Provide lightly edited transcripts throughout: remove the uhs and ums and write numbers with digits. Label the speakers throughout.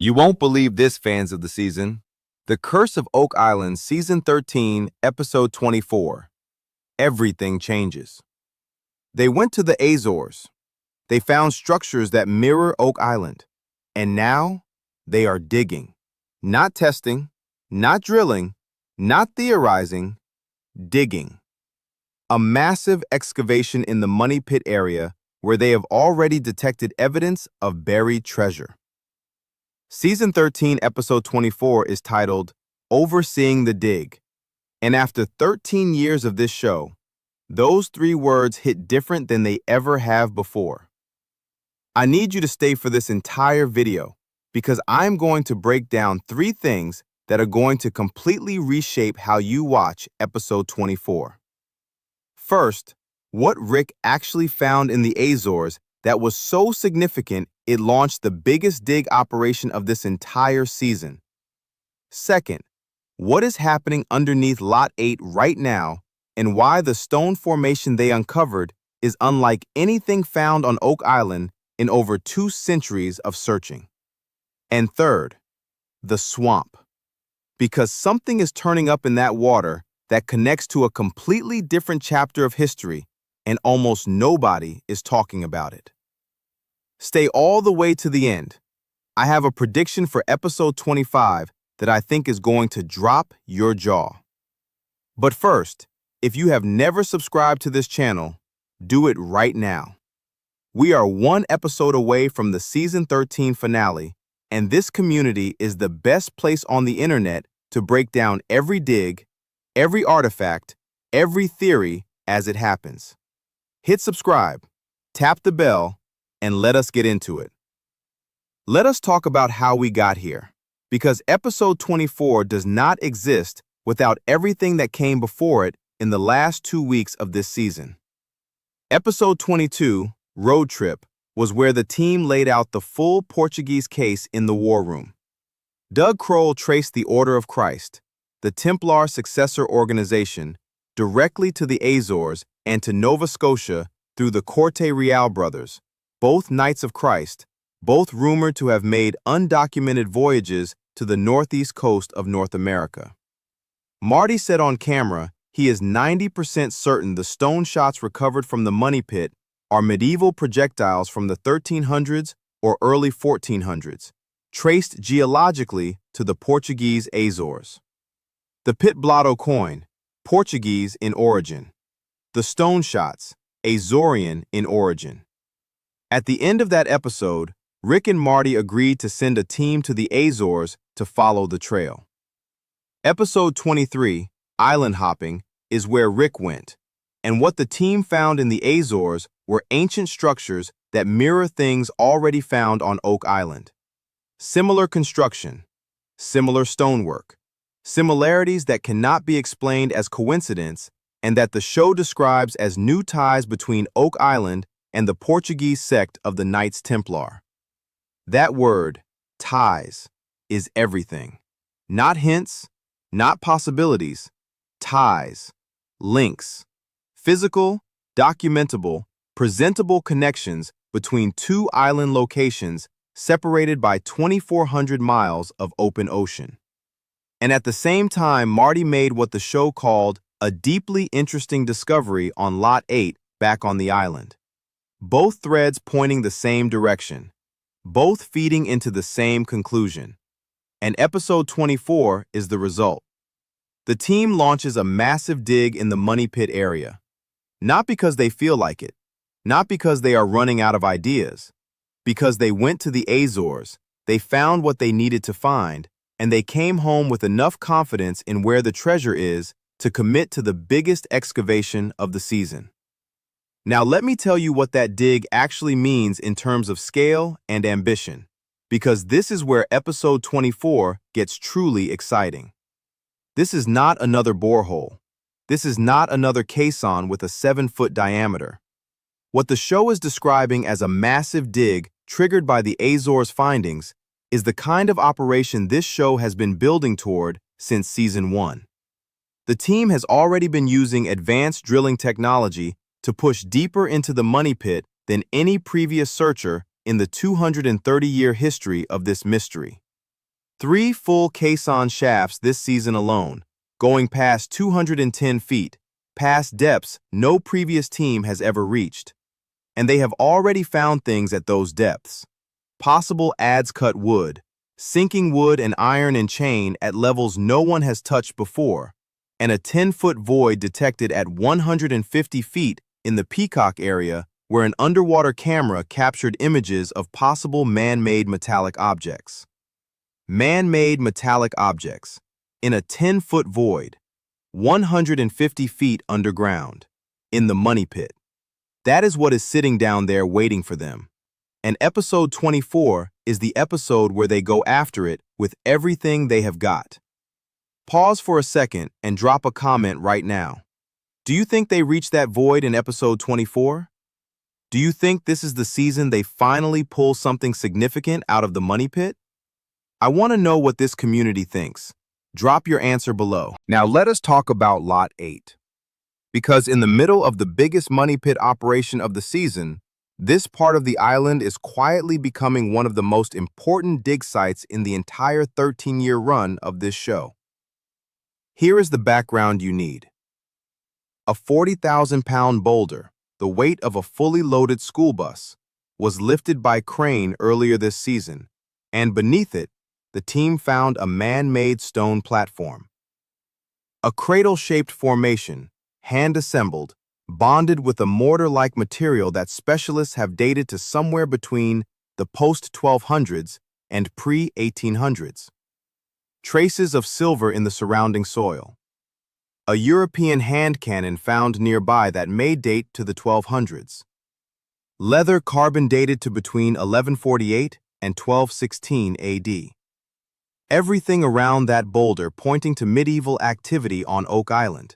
Speaker 1: You won't believe this, fans of the season. The Curse of Oak Island, Season 13, Episode 24. Everything changes. They went to the Azores. They found structures that mirror Oak Island. And now, they are digging. Not testing, not drilling, not theorizing, digging. A massive excavation in the Money Pit area where they have already detected evidence of buried treasure. Season 13, Episode 24 is titled Overseeing the Dig. And after 13 years of this show, those 3 words hit different than they ever have before. I need you to stay for this entire video because I'm going to break down 3 things that are going to completely reshape how you watch Episode 24. First, what Rick actually found in the Azores that was so significant it launched the biggest dig operation of this entire season. Second, what is happening underneath Lot 8 right now and why the stone formation they uncovered is unlike anything found on Oak Island in over 2 centuries of searching. And third, the swamp. Because something is turning up in that water that connects to a completely different chapter of history, and almost nobody is talking about it. Stay all the way to the end. I have a prediction for Episode 25 that I think is going to drop your jaw. But first, if you have never subscribed to this channel, do it right now. We are 1 episode away from the Season 13 finale, and this community is the best place on the internet to break down every dig, every artifact, every theory as it happens. Hit subscribe, tap the bell, and let us get into it. Let us talk about how we got here, because Episode 24 does not exist without everything that came before it in the last 2 weeks of this season. Episode 22, Road Trip, was where the team laid out the full Portuguese case in the war room. Doug Kroll traced the Order of Christ, the Templar successor organization, directly to the Azores and to Nova Scotia through the Corte Real brothers, both Knights of Christ, both rumored to have made undocumented voyages to the northeast coast of North America. Marty said on camera he is 90% certain the stone shots recovered from the Money Pit are medieval projectiles from the 1300s or early 1400s, traced geologically to the Portuguese Azores. The Pit Blotto coin, Portuguese in origin. The stone shots, Azorean in origin. At the end of that episode, Rick and Marty agreed to send a team to the Azores to follow the trail. Episode 23, Island Hopping, is where Rick went, and what the team found in the Azores were ancient structures that mirror things already found on Oak Island. Similar construction, similar stonework, similarities that cannot be explained as coincidence and that the show describes as new ties between Oak Island and the Portuguese sect of the Knights Templar. That word, ties, is everything. Not hints, not possibilities, ties, links, physical, documentable, presentable connections between 2 island locations separated by 2,400 miles of open ocean. And at the same time, Marty made what the show called a deeply interesting discovery on Lot 8 back on the island. Both threads pointing the same direction, both feeding into the same conclusion. And Episode 24 is the result. The team launches a massive dig in the Money Pit area. Not because they feel like it, not because they are running out of ideas, because they went to the Azores, they found what they needed to find, and they came home with enough confidence in where the treasure is to commit to the biggest excavation of the season. Now let me tell you what that dig actually means in terms of scale and ambition, because this is where Episode 24 gets truly exciting. This is not another borehole. This is not another caisson with a 7-foot diameter. What the show is describing as a massive dig triggered by the Azores findings is the kind of operation this show has been building toward since Season 1. The team has already been using advanced drilling technology to push deeper into the Money Pit than any previous searcher in the 230-year history of this mystery. 3 full caisson shafts this season alone, going past 210 feet, past depths no previous team has ever reached. And they have already found things at those depths. Possible adze cut wood, sinking wood and iron and chain at levels no one has touched before, and a 10-foot void detected at 150 feet in the Peacock area where an underwater camera captured images of possible man-made metallic objects. Man-made metallic objects in a 10-foot void, 150 feet underground, in the money pit. That is what is sitting down there waiting for them. And episode 24 is the episode where they go after it with everything they have got. Pause for a second and drop a comment right now. Do you think they reach that void in episode 24? Do you think this is the season they finally pull something significant out of the money pit? I want to know what this community thinks. Drop your answer below. Now let us talk about Lot 8. Because in the middle of the biggest money pit operation of the season, this part of the island is quietly becoming one of the most important dig sites in the entire 13-year run of this show. Here is the background you need. A 40,000-pound boulder, the weight of a fully loaded school bus, was lifted by crane earlier this season, and beneath it, the team found a man-made stone platform. A cradle-shaped formation, hand-assembled, bonded with a mortar-like material that specialists have dated to somewhere between the post-1200s and pre-1800s. Traces of silver in the surrounding soil. A European hand cannon found nearby that may date to the 1200s. Leather carbon dated to between 1148 and 1216 AD. Everything around that boulder pointing to medieval activity on Oak Island.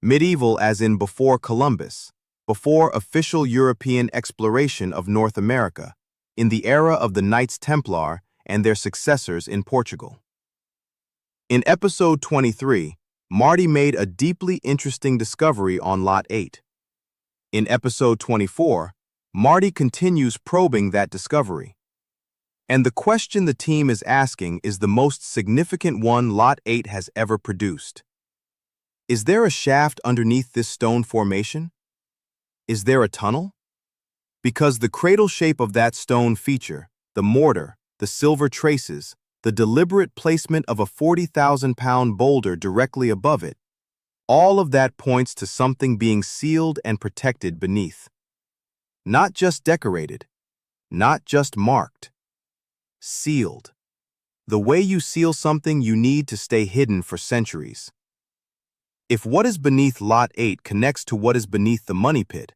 Speaker 1: Medieval as in before Columbus, before official European exploration of North America, in the era of the Knights Templar and their successors in Portugal. In episode 23, Marty made a deeply interesting discovery on Lot 8. In episode 24, Marty continues probing that discovery. And the question the team is asking is the most significant one Lot 8 has ever produced. Is there a shaft underneath this stone formation? Is there a tunnel? Because the cradle shape of that stone feature, the mortar, the silver traces, the deliberate placement of a 40,000-pound boulder directly above it, all of that points to something being sealed and protected beneath. Not just decorated, not just marked. Sealed. The way you seal something you need to stay hidden for centuries. If what is beneath Lot 8 connects to what is beneath the money pit,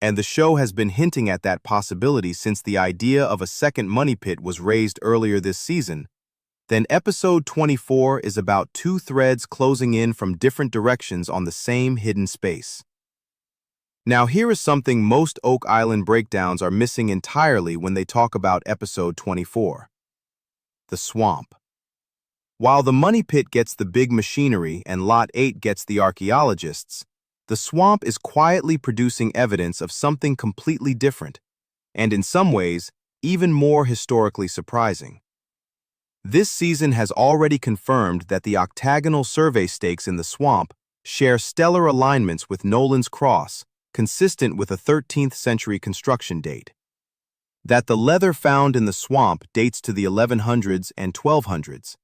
Speaker 1: and the show has been hinting at that possibility since the idea of a second money pit was raised earlier this season, then episode 24 is about two threads closing in from different directions on the same hidden space. Now here is something most Oak Island breakdowns are missing entirely when they talk about episode 24. The swamp. While the money pit gets the big machinery and Lot 8 gets the archaeologists, the swamp is quietly producing evidence of something completely different, and in some ways, even more historically surprising. This season has already confirmed that the octagonal survey stakes in the swamp share stellar alignments with Nolan's Cross, consistent with a 13th century construction date. That the leather found in the swamp dates to the 1100s and 1200s.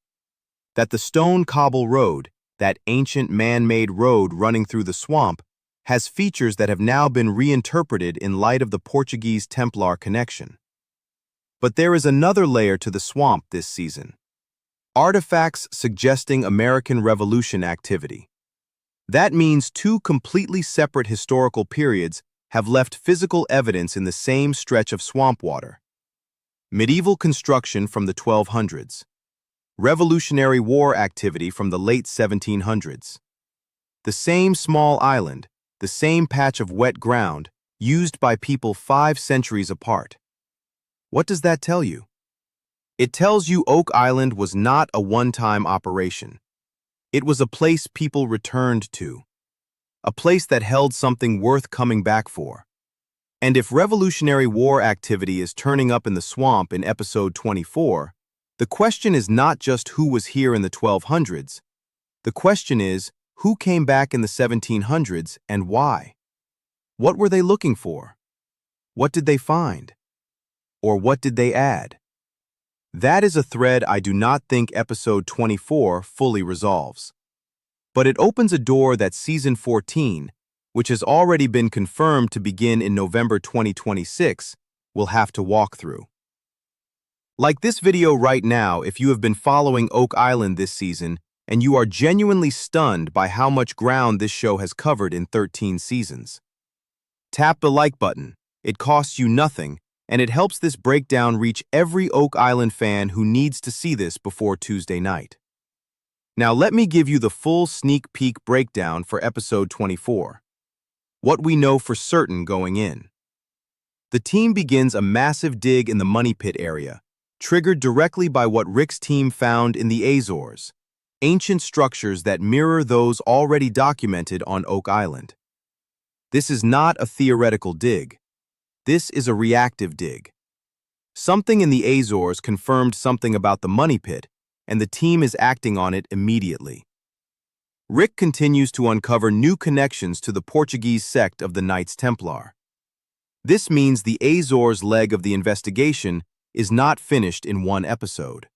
Speaker 1: That the stone cobble road, that ancient man-made road running through the swamp, has features that have now been reinterpreted in light of the Portuguese Templar connection. But there is another layer to the swamp this season. Artifacts suggesting American Revolution activity. That means two completely separate historical periods have left physical evidence in the same stretch of swamp water. Medieval construction from the 1200s. Revolutionary War activity from the late 1700s. The same small island, the same patch of wet ground, used by people 5 centuries apart. What does that tell you? It tells you Oak Island was not a one-time operation. It was a place people returned to. A place that held something worth coming back for. And if Revolutionary War activity is turning up in the swamp in episode 24, The question is not just who was here in the 1200s. The question is, who came back in the 1700s and why? What were they looking for? What did they find? Or what did they add? That is a thread I do not think episode 24 fully resolves. But it opens a door that season 14, which has already been confirmed to begin in November 2026, will have to walk through. Like this video right now, if you have been following Oak Island this season and you are genuinely stunned by how much ground this show has covered in 13 seasons. Tap the like button. It costs you nothing, and it helps this breakdown reach every Oak Island fan who needs to see this before Tuesday night. Now let me give you the full sneak peek breakdown for episode 24. What we know for certain going in. The team begins a massive dig in the Money Pit area, triggered directly by what Rick's team found in the Azores, ancient structures that mirror those already documented on Oak Island. This is not a theoretical dig. This is a reactive dig. Something in the Azores confirmed something about the Money Pit, and the team is acting on it immediately. Rick continues to uncover new connections to the Portuguese sect of the Knights Templar. This means the Azores leg of the investigation is not finished in one episode.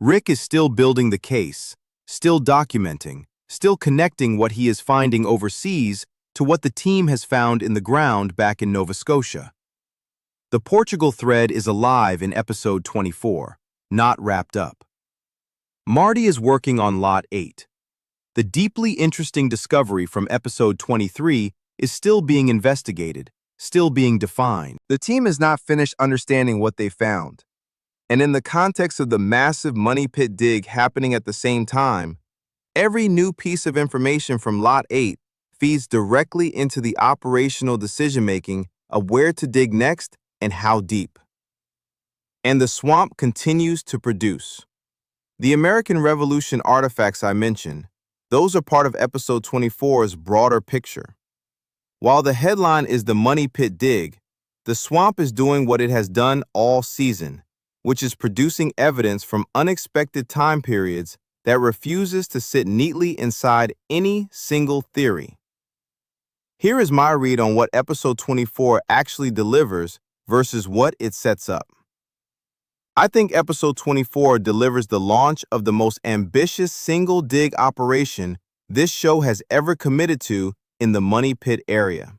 Speaker 1: Rick is still building the case, still documenting, still connecting what he is finding overseas to what the team has found in the ground back in Nova Scotia. The Portugal thread is alive in episode 24, not wrapped up. Marty is working on Lot 8. The deeply interesting discovery from episode 23 is still being investigated, still being defined. The team is not finished understanding what they found. And in the context of the massive Money Pit dig happening at the same time, every new piece of information from Lot 8 feeds directly into the operational decision-making of where to dig next and how deep. And the swamp continues to produce. The American Revolution artifacts I mentioned, those are part of episode 24's broader picture. While the headline is the Money Pit dig, the swamp is doing what it has done all season, which is producing evidence from unexpected time periods that refuses to sit neatly inside any single theory. Here is my read on what episode 24 actually delivers versus what it sets up. I think episode 24 delivers the launch of the most ambitious single dig operation this show has ever committed to in the Money Pit area.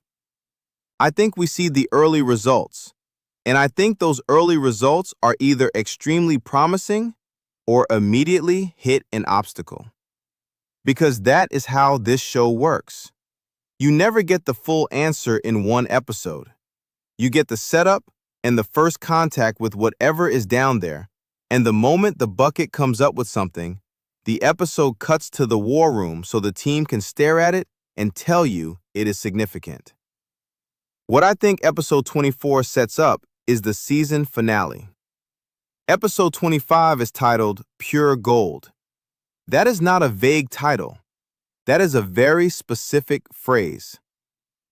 Speaker 1: I think we see the early results, and I think those early results are either extremely promising or immediately hit an obstacle. Because that is how this show works. You never get the full answer in one episode. You get the setup and the first contact with whatever is down there, and the moment the bucket comes up with something, the episode cuts to the war room so the team can stare at it and tell you it is significant. What I think episode 24 sets up is the season finale. Episode 25 is titled Pure Gold. That is not a vague title. That is a very specific phrase.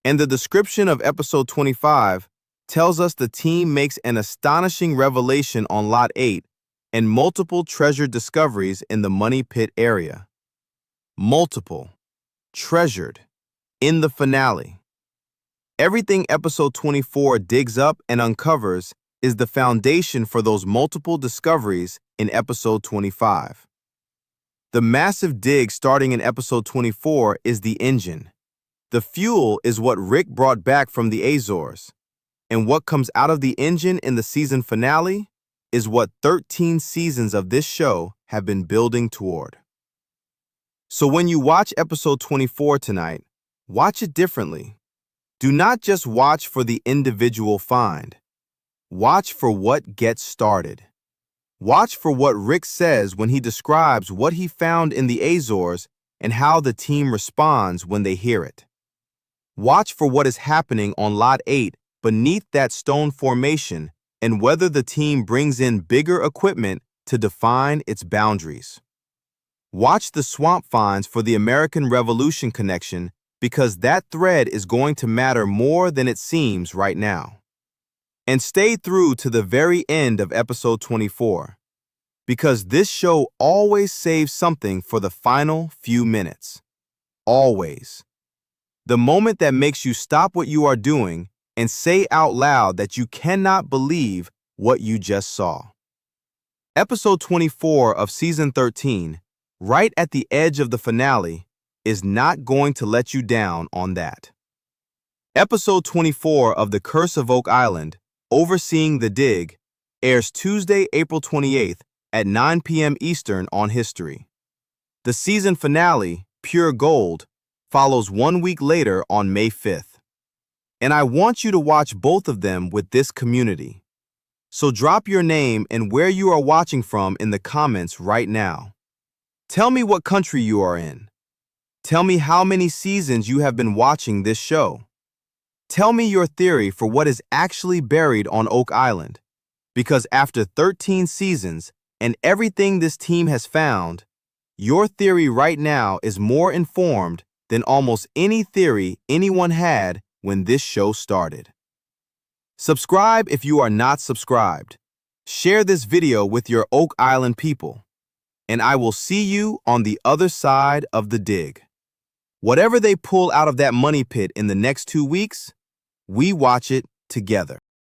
Speaker 1: And the description of episode 25 tells us the team makes an astonishing revelation on Lot 8 and multiple treasure discoveries in the Money Pit area. Multiple. Treasured. In the finale. Everything episode 24 digs up and uncovers is the foundation for those multiple discoveries in episode 25. The massive dig starting in episode 24 is the engine. The fuel is what Rick brought back from the Azores. And what comes out of the engine in the season finale is what 13 seasons of this show have been building toward. So when you watch episode 24 tonight, watch it differently. Do not just watch for the individual find. Watch for what gets started. Watch for what Rick says when he describes what he found in the Azores and how the team responds when they hear it. Watch for what is happening on Lot 8 beneath that stone formation and whether the team brings in bigger equipment to define its boundaries. Watch the swamp finds for the American Revolution connection because that thread is going to matter more than it seems right now. And stay through to the very end of episode 24. Because this show always saves something for the final few minutes. Always. The moment that makes you stop what you are doing and say out loud that you cannot believe what you just saw. Episode 24 of Season 13, right at the edge of the finale, is not going to let you down on that. Episode 24 of The Curse of Oak Island, Overseeing the Dig, airs Tuesday, April 28th at 9 p.m. Eastern on History. The season finale, Pure Gold, follows 1 week later on May 5th. And I want you to watch both of them with this community. So drop your name and where you are watching from in the comments right now. Tell me what country you are in. Tell me how many seasons you have been watching this show. Tell me your theory for what is actually buried on Oak Island. Because after 13 seasons and everything this team has found, your theory right now is more informed than almost any theory anyone had when this show started. Subscribe if you are not subscribed. Share this video with your Oak Island people. And I will see you on the other side of the dig. Whatever they pull out of that money pit in the next 2 weeks, we watch it together.